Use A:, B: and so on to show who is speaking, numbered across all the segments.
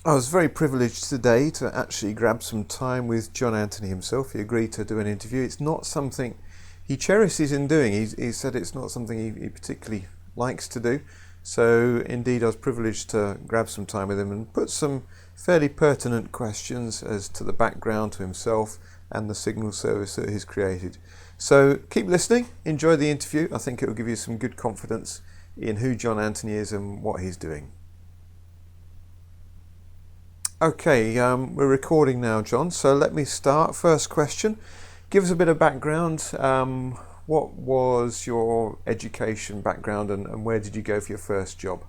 A: I was very privileged today to actually grab some time with John Anthony himself. He agreed to do an interview. It's not something he cherishes in doing. He said it's not something he particularly likes to do. So indeed, I was privileged to grab some time with him and put some fairly pertinent questions as to the background to himself and the signal service that he's created. So keep listening, enjoy the interview. I think it will give you some good confidence in who John Anthony is and what he's doing. Okay, we're recording now, John, so let me start. First question, give us a bit of background. What was your education background and where did you go for your first job?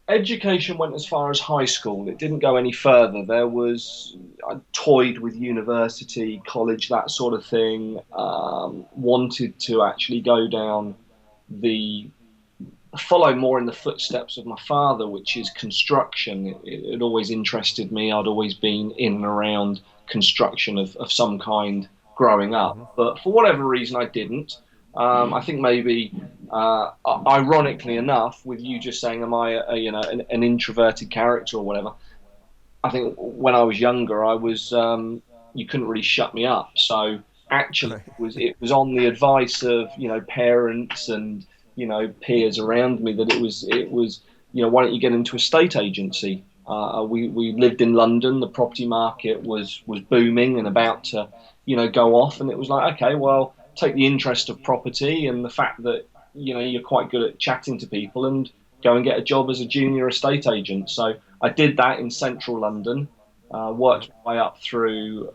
B: Education went as far as high school. It didn't go any further. I toyed with university, college, that sort of thing. Wanted to actually go down the follow more in the footsteps of my father, which is construction. It always interested me. I'd always been in and around construction of some kind growing up, but for whatever reason, I didn't. I think maybe, ironically enough, with you just saying, "Am I, an introverted character or whatever?" I think when I was younger, I was you couldn't really shut me up. So actually,
A: Right.
B: it was on the advice of parents and peers around me that it was why don't you get into a state agency? We lived in London. The property market was booming and about to go off, and it was like, okay, well, take the interest of property and the fact that you're quite good at chatting to people and go and get a job as a junior estate agent. So I did that in central London, worked my way up through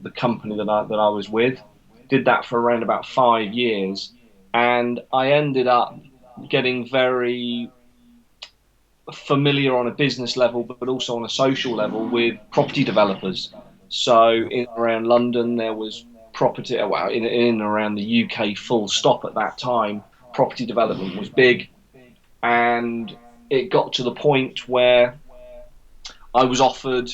B: the company that I was with, did that for around about 5 years, and I ended up getting very familiar on a business level, but also on a social level with property developers. So
A: Yeah.
B: in and around London, there was property, well, in and around the UK, full stop at that time, property development was big. And it got to the point where I was offered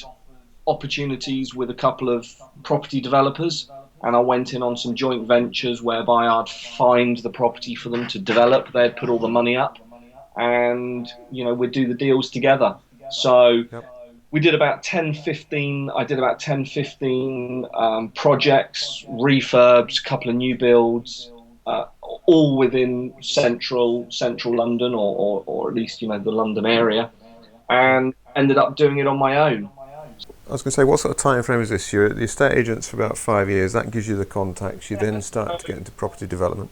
B: opportunities with a couple of property developers, and I went in on some joint ventures whereby I'd find the property for them to develop. They'd put all the money up, and we'd do the deals together. So
A: Yep.
B: we did about 10, 15. I did about 10, 15 projects, refurbs, a couple of new builds, all within central London, or at least the London area,
A: Yep.
B: and ended up doing it on my own.
A: I was going to say, what sort of time frame is this? You're at the estate agents for about 5 years. That gives you the contacts. You then start to get into property development.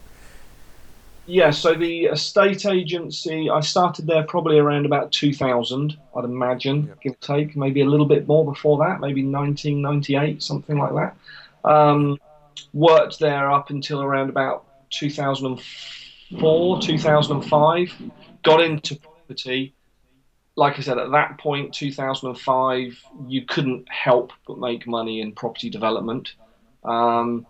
B: Yeah, so the estate agency, I started there probably around about 2000, I'd imagine,
A: Yep.
B: give or take, maybe a little bit more before that, maybe 1998, something like that.
A: Yep.
B: Worked there up until around about 2004, 2005, got
A: Yep.
B: into property. Like I said, at that point, 2005, you couldn't help but make money in property development.
A: Yep.
B: Um,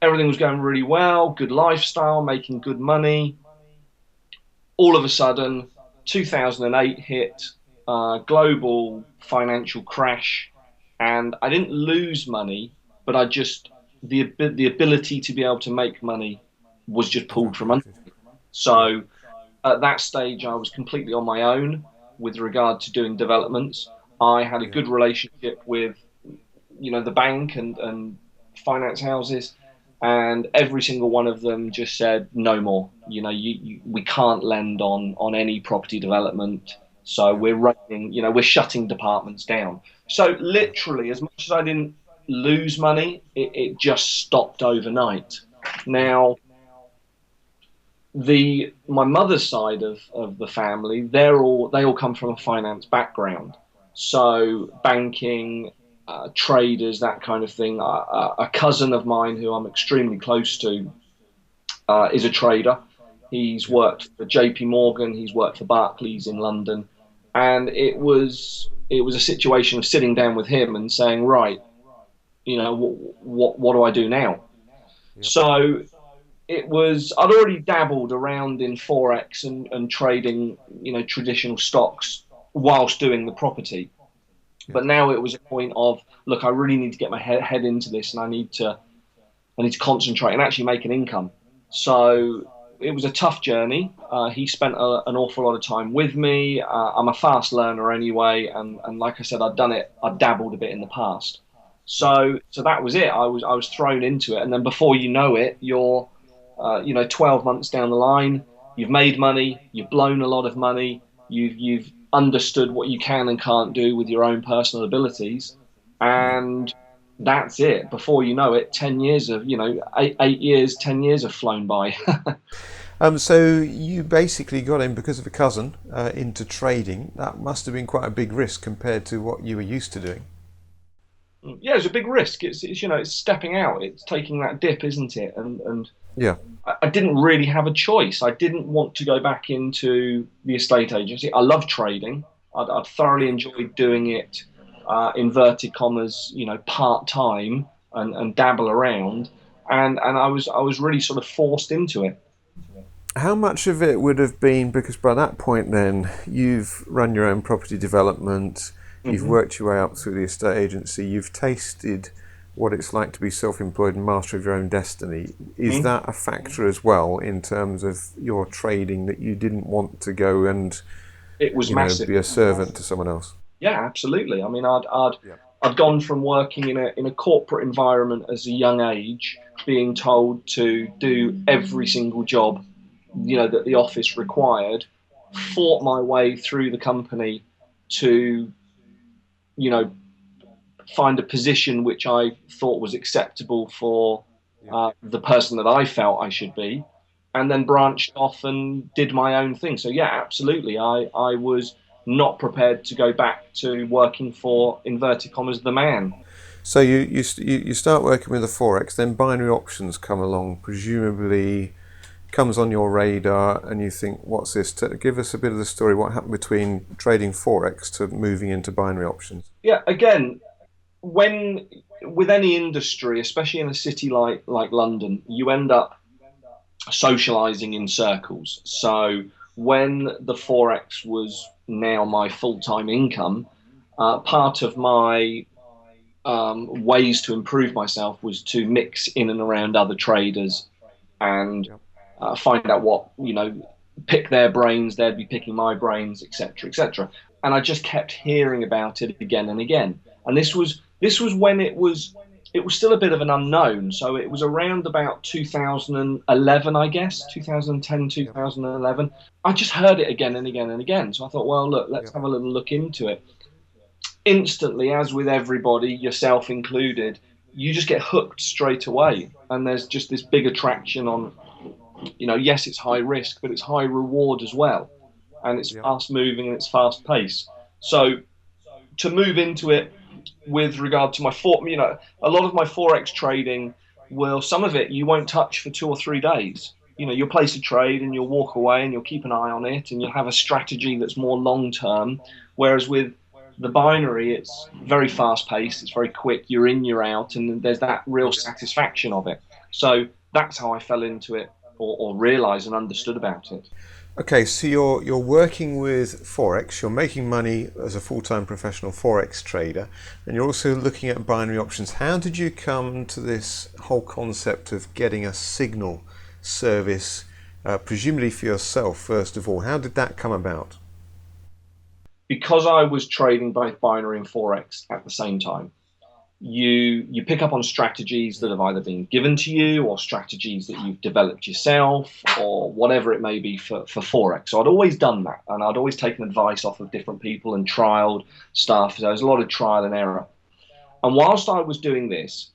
B: Everything was going really well, good lifestyle, making good money. All of a sudden, 2008 hit, global financial crash, and I didn't lose money, but the ability to be able to make money was just pulled from under.
A: Evaporated. Yep.
B: So at that stage, I was completely on my own with regard to doing developments. I had a
A: Yep.
B: good relationship with the bank and finance houses, and every single one of them just said no more. We can't lend on any property development, so
A: Yep.
B: we're shutting departments down. So
A: Yep.
B: literally, as much as I didn't lose money, it just stopped overnight.
A: Yep.
B: Now, the my mother's side of the family, they all come from a finance background, so banking, traders, that kind of thing. A cousin of mine who I'm extremely close to is a trader. He's
A: Yep.
B: worked for JP Morgan, he's worked for Barclays in London, and it was a situation of sitting down with him and saying, right, what do I do now?
A: Yep.
B: So I'd already dabbled around in forex and trading, traditional stocks whilst doing the property.
A: Yep.
B: But now it was a point of, look, I really need to get my head into this, and I need to concentrate and actually make an income. So it was a tough journey. He spent an awful lot of time with me. I'm a fast learner anyway, and like I said, I'd dabbled a bit in the past. So that was it. I was thrown into it, and then before you know it, you're 12 months down the line. You've made money. You've blown a lot of money. You've understood what you can and can't do with your own personal abilities, and that's it. Before you know it, 10 years of, 8 years, 10 years have flown by.
A: So you basically got in because of a cousin into trading. That must have been quite a big risk compared to what you were used to doing.
B: Yeah, it's a big risk. It's stepping out. It's taking that dip, isn't it? And
A: Yeah.
B: I didn't really have a choice. I didn't want to go back into the estate agency. I love trading. I'd thoroughly enjoyed doing it, inverted commas, part time and dabble around. And I was really sort of forced into it.
A: How much of it would have been, because by that point then you've run your own property development, you've
B: Hmm.
A: worked your way up through the estate agency, you've tasted what it's like to be self-employed and master of your own destiny. Is that a factor as well in terms of your trading, that you didn't want to go and
B: It was massive.
A: be a servant to someone else?
B: Yeah, absolutely. I mean, I'd
A: Yeah.
B: I'd gone from working in a corporate environment as a young age, being told to do every single job, that the office required, fought my way through the company to, you know, find a position which I thought was acceptable for the person that I felt I should be, and then branched off and did my own thing. So yeah, absolutely, I was not prepared to go back to working for inverted commas the man.
A: So you start working with the forex, then binary options come along, presumably comes on your radar, and you think, "What's this?" Give us a bit of the story. What happened between trading forex to moving into binary options?
B: Yeah, again, when with any industry, especially in a city like London, you end up socializing in circles. So when the forex was now my full-time income, part of my ways to improve myself was to mix in and around other traders and
A: Yep.
B: find out pick their brains, they'd be picking my brains, etc., etc. And I just kept hearing about it again and again. And this was when it was still a bit of an unknown. So it was around about 2011, I guess, 2010,
A: Yep.
B: 2011. I just heard it again and again and again. So I thought, well, look, let's
A: Yep.
B: have a little look into it. Instantly, as with everybody, yourself included, you just get hooked straight away. And there's just this big attraction on, yes, it's high risk, but it's high reward as well. And it's
A: Yep.
B: fast moving and it's fast paced. So to move into it with regard to a lot of my forex trading, well, some of it you won't touch for 2 or 3 days. You'll place a trade and you'll walk away and you'll keep an eye on it and you'll have a strategy that's more long term. Whereas with the binary, it's very fast paced, it's very quick, you're in, you're out, and there's that real satisfaction of it. So that's how I fell into it or realized and understood about it.
A: Okay, so you're working with forex. You're making money as a full-time professional forex trader, and you're also looking at binary options. How did you come to this whole concept of getting a signal service, presumably for yourself first of all? How did that come about?
B: Because I was trading both binary and forex at the same time, you pick up on strategies that have either been given to you or strategies that you've developed yourself or whatever it may be for forex. So I'd always done that, and I'd always taken advice off of different people and trialed stuff. So there's a lot of trial and error. And whilst I was doing this,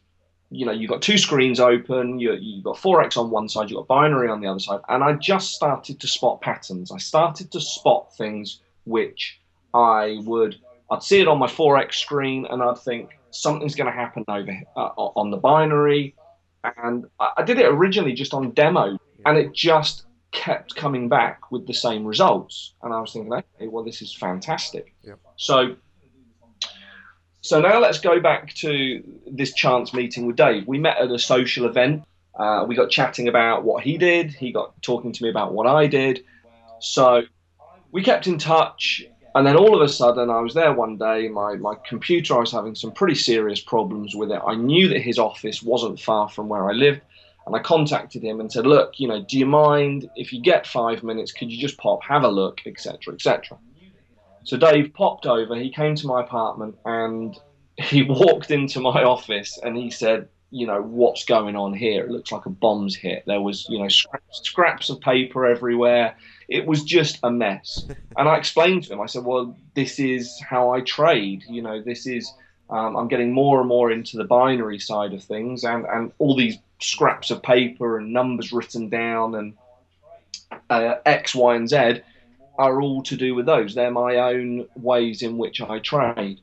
B: you've got two screens open, you've got forex on one side, you've got binary on the other side, and I just started to spot patterns. I started to spot things which I'd see it on my forex screen and I'd think something's going to happen over on the binary. And I did it originally just on demo, and it just kept coming back with the same results. And I was thinking, okay, well, this is fantastic.
A: Yep.
B: So now let's go back to this chance meeting with Dave. We met at a social event. We got chatting about what he did. He got talking to me about what I did. So we kept in touch. And then all of a sudden, I was there one day, my computer, I was having some pretty serious problems with it. I knew that his office wasn't far from where I lived. And I contacted him and said, look, do you mind if you get 5 minutes, could you just pop, have a look, etc., etc. So Dave popped over, he came to my apartment, and he walked into my office and he said, what's going on here? It looks like a bomb's hit. There was, scraps of paper everywhere. It was just a mess. And I explained to him, I said, well, this is how I trade. This is, I'm getting more and more into the binary side of things, and all these scraps of paper and numbers written down and X, Y, and Z are all to do with those. They're my own ways in which I trade.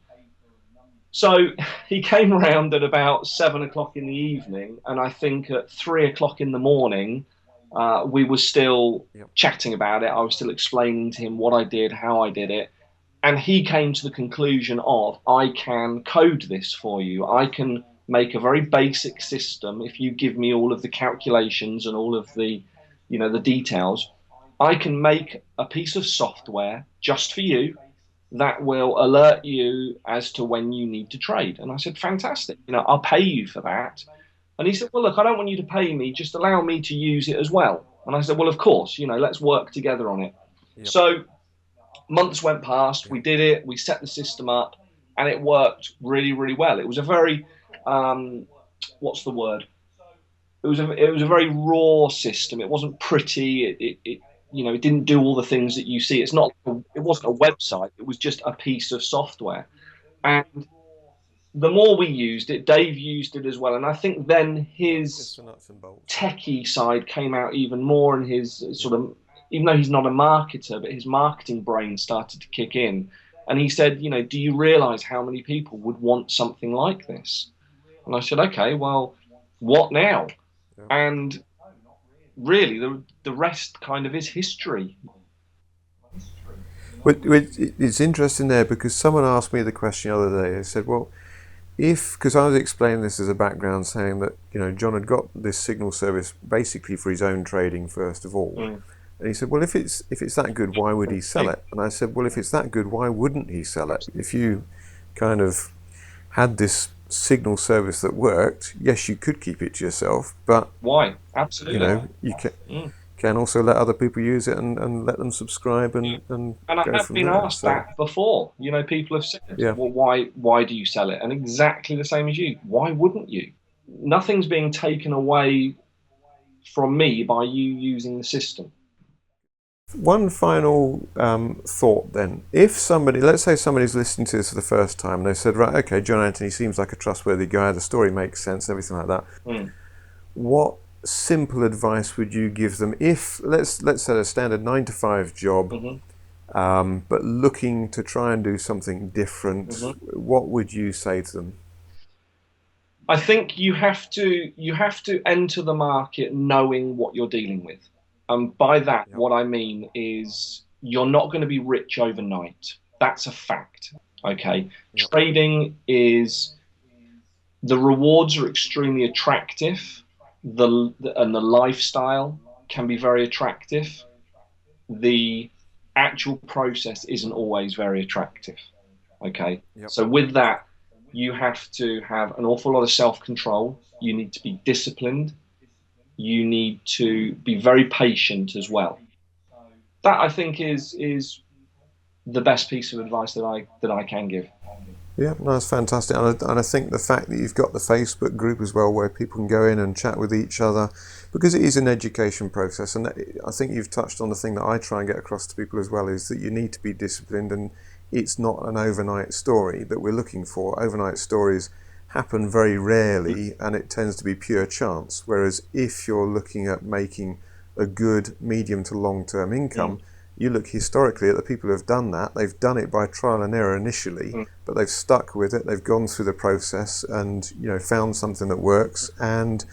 B: So he came around at about 7 o'clock in the evening, and I think at 3 o'clock in the morning, we were still chatting about it. I was still explaining to him what I did, how I did it. And he came to the conclusion of, I can code this for you. I can make a very basic system. If you give me all of the calculations and all of the, the details, I can make a piece of software just for you that will alert you as to when you need to trade. And I said, fantastic, I'll pay you for that. And he said, well, look, I don't want you to pay me, just allow me to use it as well. And I said, well, of course, let's work together on it. Yep. So months went past, we did it, we set the system up, and it worked really, really well. It was a very, what's the word? It was a very raw system. It wasn't pretty. It didn't do all the things that you see. It wasn't a website. It was just a piece of software. And the more we used it, Dave used it as well. And I think then his techie side came out even more, and his sort of, even though he's not a marketer, but his marketing brain started to kick in. And he said, do you realize how many people would want something like this? And I said, okay, well, what now? Yeah. And really, the rest kind of is history.
A: It's interesting there, because someone asked me the question the other day. They said, well, because I was explaining this as a background, saying that John had got this signal service basically for his own trading first of all. Mm. And he said, well, if it's that good, why would he sell it? And I said, well, if it's that good, why wouldn't he sell it? If you kind of had this signal service that worked, yes, you could keep it to yourself, but
B: why? Absolutely.
A: You can also let other people use it and let them subscribe and
B: I have been asked that before. People have said, well, why do you sell it? And exactly the same as you. Why wouldn't you? Nothing's being taken away from me by you using the system.
A: One final thought then. If let's say somebody's listening to this for the first time, and they said, right, okay, John Anthony seems like a trustworthy guy, the story makes sense, everything like that. Mm. What simple advice would you give them if, let's say a standard 9-to-5 job, mm-hmm. But looking to try and do something different, mm-hmm. what would you say to them?
B: I think you have to enter the market knowing what you're dealing with. And by that, what I mean is you're not going to be rich overnight. That's a fact. Okay. Yep. Trading is, the rewards are extremely attractive. And the lifestyle can be very attractive. The actual process isn't always very attractive. Okay. Yep. So with that, you have to have an awful lot of self-control. You need to be disciplined. You need to be very patient as well. That, I think, is the best piece of advice that I can give.
A: Yeah, no, that's fantastic. And I think the fact that you've got the Facebook group as well, where people can go in and chat with each other, because it is an education process. And I think you've touched on the thing that I try and get across to people as well, is that you need to be disciplined, and it's not an overnight story that we're looking for. Overnight stories happen very rarely, and it tends to be pure chance. Whereas if you're looking at making a good medium to long-term income, you look historically at the people who have done that. They've done it by trial and error initially, but they've stuck with it. They've gone through the process and found something that works and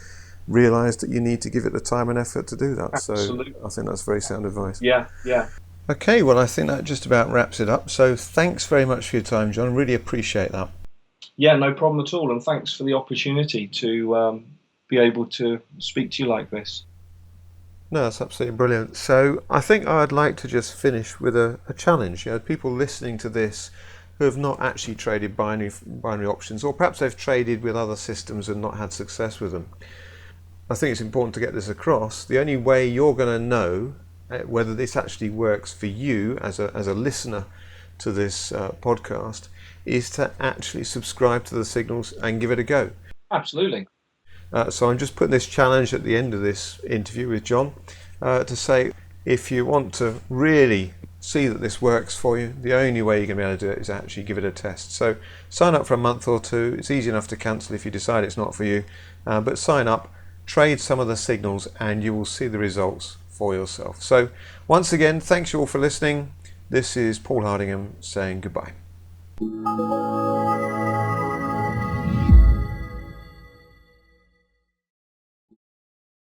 A: realised that you need to give it the time and effort to do that.
B: Absolutely.
A: So I think that's very sound advice.
B: Yeah.
A: Okay, well, I think that just about wraps it up. So thanks very much for your time, John. Really appreciate that.
B: Yeah, no problem at all, and thanks for the opportunity to be able to speak to you like this.
A: No, that's absolutely brilliant. So I think I'd like to just finish with a challenge. People listening to this who have not actually traded binary options, or perhaps they've traded with other systems and not had success with them. I think it's important to get this across. The only way you're going to know whether this actually works for you as a listener to this podcast is to actually subscribe to the signals and give it a go.
B: Absolutely.
A: So I'm just putting this challenge at the end of this interview with John to say, if you want to really see that this works for you, the only way you're going to be able to do it is actually give it a test. So sign up for a month or two. It's easy enough to cancel if you decide it's not for you, but sign up, trade some of the signals, and you will see the results for yourself. So once again, thanks you all for listening. This is Paul Hardingham saying goodbye.